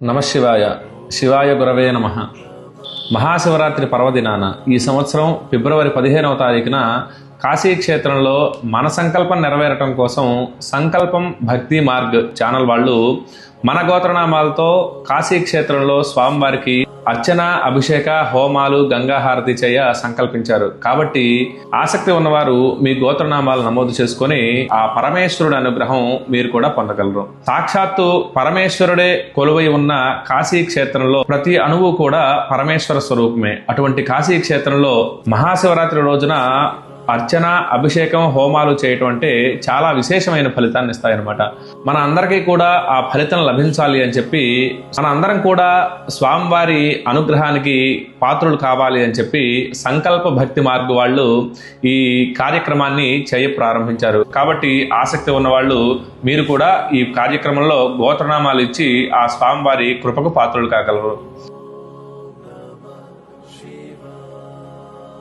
నమశివాయ. శివాయ గురవే నమః. మహాశివరాత్రి పర్వదినాన ఈ సంవత్సరం ఫిబ్రవరి 15వ తారీఖున కాశీ క్షేత్రంలో మన సంకల్పం నెరవేరటం కోసం సంకల్పం భక్తి మార్గ్ ఛానల్ వాళ్ళు మన గోత్రనామాలతో కాశీ క్షేత్రంలో స్వామివారికి అర్చన, అభిషేక, హోమాలు, గంగాహారతి చేయ సంకల్పించారు. కాబట్టి ఆసక్తి ఉన్నవారు మీ గోత్రనామాలు నమోదు చేసుకొని ఆ పరమేశ్వరుడి అనుగ్రహం మీరు కూడా పొందగలరు. సాక్షాత్తు పరమేశ్వరుడే కొలువై ఉన్న కాశీ క్షేత్రంలో ప్రతి అణువు కూడా పరమేశ్వర స్వరూపమే. అటువంటి కాశీ క్షేత్రంలో మహాశివరాత్రి రోజున అర్చన, అభిషేకం, హోమాలు చేయటం అంటే చాలా విశేషమైన ఫలితాన్ని ఇస్తాయన్నమాట. మన అందరికీ కూడా ఆ ఫలితం లభించాలి అని చెప్పి మన అందరం కూడా స్వామివారి అనుగ్రహానికి పాత్రులు కావాలి అని చెప్పి సంకల్ప భక్తి మార్గ వాళ్ళు ఈ కార్యక్రమాన్ని ప్రారంభించారు. కాబట్టి ఆసక్తి ఉన్న వాళ్ళు మీరు కూడా ఈ కార్యక్రమంలో గోత్రనామాలు ఇచ్చి ఆ స్వామివారి కృపకు పాత్రులు కాగలరు.